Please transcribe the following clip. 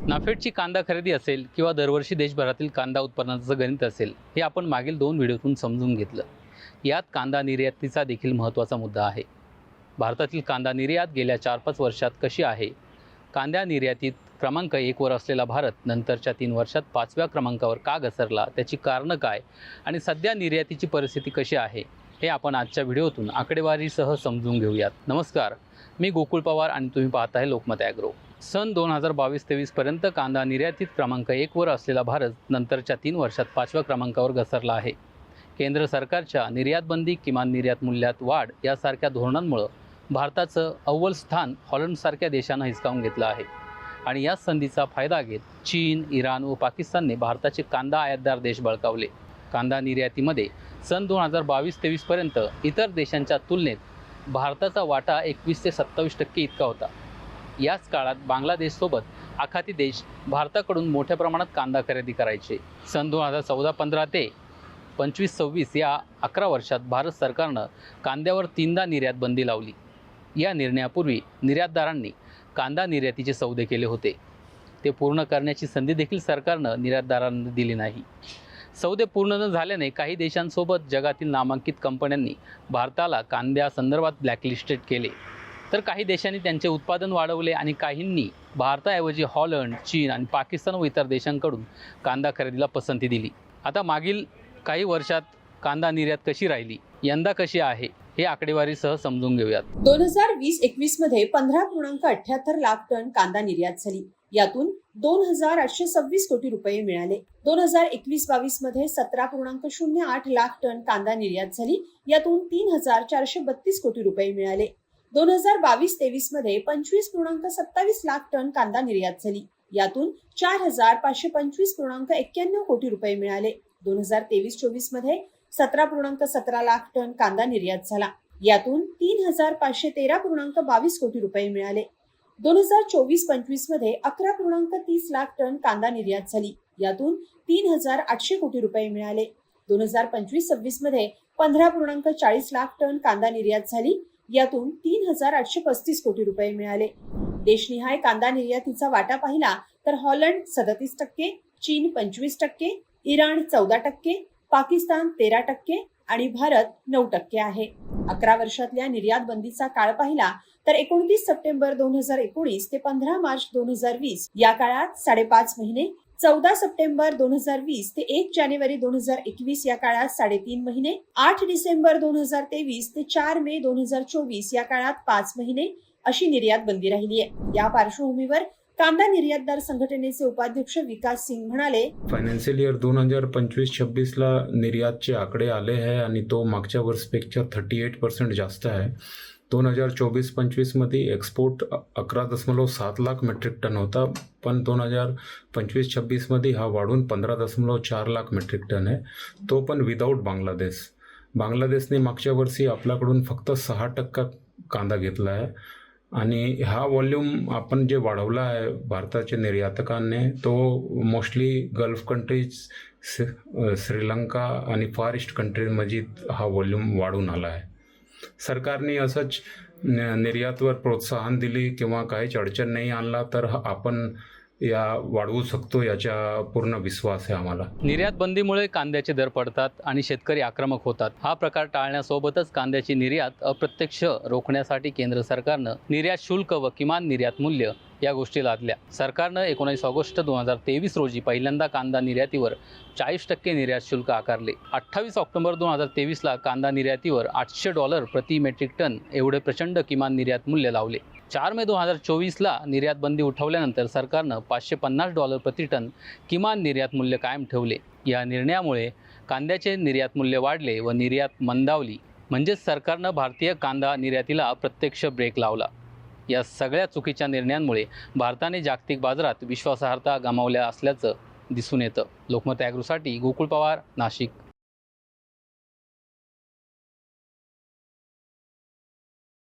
नाफेडची कांदा खरेदी असेल किंवा दरवर्षी देशभरातील कांदा उत्पादनाचं गणित असेल, हे आपण मागील 2 व्हिडिओतून समजून घेतलं. यात कांदा निर्यातीचा देखील महत्त्वाचा मुद्दा आहे. भारतातील कांदा निर्यात गेल्या 4-5 वर्षात कशी आहे, कांदा निर्यातीत क्रमांक 1 वर असलेला भारत नंतरच्या 3 वर्षात 5व्या क्रमांकावर का घसरला, त्याची कारणं काय आणि सध्या निर्यातीची परिस्थिती कशी आहे, हे आपण आजच्या व्हिडिओतून आकडेवारीसह समजून घेऊयात. नमस्कार, मी गोकुळ पवार आणि तुम्ही पाहत आहे लोकमत ॲग्रो. सन 2022-23 पर्यंत कांदा निर्यातीत क्रमांक 1 वर असलेला भारत नंतरच्या 3 वर्षात 5व्या क्रमांकावर घसरला आहे. केंद्र सरकारच्या निर्यातबंदी, किमान निर्यात मूल्यात वाढ यासारख्या धोरणांमुळे भारताचं अव्वल स्थान हॉलंडसारख्या देशानं हिसकावून घेतलं आहे. आणि या संधीचा फायदा घेत चीन, इराण व पाकिस्तानने भारताचे कांदा आयातदार देश बळकावले. कांदा निर्यातीमध्ये सन 2022-23 पर्यंत इतर देशांच्या तुलनेत भारताचा वाटा 21 ते 27% इतका होता. याच काळात बांगलादेशसोबत आखाती देश भारताकडून मोठ्या प्रमाणात कांदा खरेदी करायचे. सन 2014-15 ते 25-26 या 11 वर्षात भारत सरकारनं कांद्यावर 3दा निर्यात बंदी लावली. या निर्णयापूर्वी निर्यातदारांनी कांदा निर्यातीचे सौदे केले होते. ते पूर्ण करण्याची संधी देखील सरकारनं निर्यातदारांना दिली नाही. सौदे पूर्ण न झाल्याने काही देशांसोबत जगातील नामांकित कंपन्यांनी भारताला कांद्यासंदर्भात ब्लॅकलिस्टेड केले, तर काही देशांनी त्यांचे उत्पादन वाढवले आणि काहींनी भारताऐवजी हॉलंड, चीन आणि पाकिस्तान व इतर देशांकडून कांदा खरेदीला पसंती दिली. आता मागील काही वर्षात कांदा निर्यात कशी राहिली, यंदा कशी आहे, हे आकडेवारीसह समजून घेऊयात. 2020-21 मध्ये 15.78 लाख टन कांदा निर्यात झाली. यातून 2,826 कोटी रुपये मिळाले. 2021-22 मध्ये 17.08 लाख टन कांदा निर्यात झाली. यातून 3,432 कोटी रुपये मिळाले. 2022-23 मध्ये 25.27 लाख टन कांदा निर्यात झाली. यातून 4,525.91 कोटी रुपये मिळाले. 2023-24 मध्ये 17.17 लाख टन कांदा निर्यात झाला. यातून 3,513.22 कोटी रुपये मिळाले. 2024-25 मध्ये 11.30 लाख टन कांदा निर्यात झाली. यातून 3,800 कोटी रुपये मिळाले. 2025-26 मध्ये 15.40 लाख टन कांदा निर्यात झाली. यातून 3,835 कोटी रुपये मिळाले. देशनिहाय कांदा निर्यातीचा वाटा पाहिला तर हॉलंड 37%, चीन 25%, इराण 14%, पाकिस्तान 13% आणि भारत 9% आहे. 11 वर्षातल्या निर्यात बंदीचा काळ पाहिला तर 29 सप्टेंबर 2019 ते 15 मार्च 2020 या काळात 5.5 महिने, 14 सप्टेंबर 2020 ते 1 जानेवारी 2021 या काळात 3.5 महिने, 8 डिसेंबर 2023 ते 4 मे 2024 या काळात 5 महिने अशी निर्यात बंदी राहिली आहे. या पार्श्वभूमीवर कांदा निर्यातदार संघटनेचे उपाध्यक्ष विकास सिंग म्हणाले, फायनान्शियल इयर 2025-26 ला निर्यातचे आकडे आले आहे आणि तो मागच्या वर्षपेक्षा 38% जास्त आहे. 2024-25 मध्ये एक्सपोर्ट 11.7 लाख मेट्रिक टन होता, पण 2025-26 मध्ये हा वाढून 15.4 लाख मेट्रिक टन आहे, तो पण विदाऊट बांगलादेश. बांगलादेशने मागच्या वर्षी आपल्याकडून फक्त 6% कांदा घेतला आहे आणि हा व्हॉल्यूम आपण जे वाढवला आहे भारताच्या निर्यातकांनी, तो मोस्टली गल्फ कंट्रीज, श्रीलंका आणि फार ईस्ट कंट्रीजमध्ये हा व्हॉल्यूम वाढून आला आहे. सरकारने असंच निर्यातवर प्रोत्साहन दिली किंवा काहीच अडचण नाही आणला तर आपण या वाढवू शकतो, याचा पूर्ण विश्वास आहे आम्हाला. निर्यात बंदीमुळे कांद्याचे दर पडतात आणि शेतकरी आक्रमक होतात. हा प्रकार टाळण्यासोबतच कांद्याची निर्यात अप्रत्यक्ष रोखण्यासाठी केंद्र सरकारनं निर्यात शुल्क व किमान निर्यात मूल्य या गोष्टी लादल्या. सरकारनं 19 ऑगस्ट 2023 रोजी पहिल्यांदा कांदा निर्यातीवर 40% निर्यात शुल्क आकारले. 28 ऑक्टोबर 2023 ला कांदा निर्यातीवर $800 प्रति मेट्रिक टन एवढे प्रचंड किमान निर्यात मूल्य लावले. 4 मे 2024 ला निर्यात बंदी उठवल्यानंतर सरकारनं $550 प्रति टन किमान निर्यात मूल्य कायम ठेवले. या निर्णयामुळे कांद्याचे निर्यात मूल्य वाढले व निर्यात मंदावली. म्हणजेच सरकारनं भारतीय कांदा निर्यातीला अप्रत्यक्ष ब्रेक लावला. या सगळ्या चुकीच्या निर्णयांमुळे भारताने जागतिक बाजारात विश्वासार्हता गमावल्या असल्याचं दिसून येतं. लोकमत ॲग्रोसाठी गोकुळ पवार, नाशिक.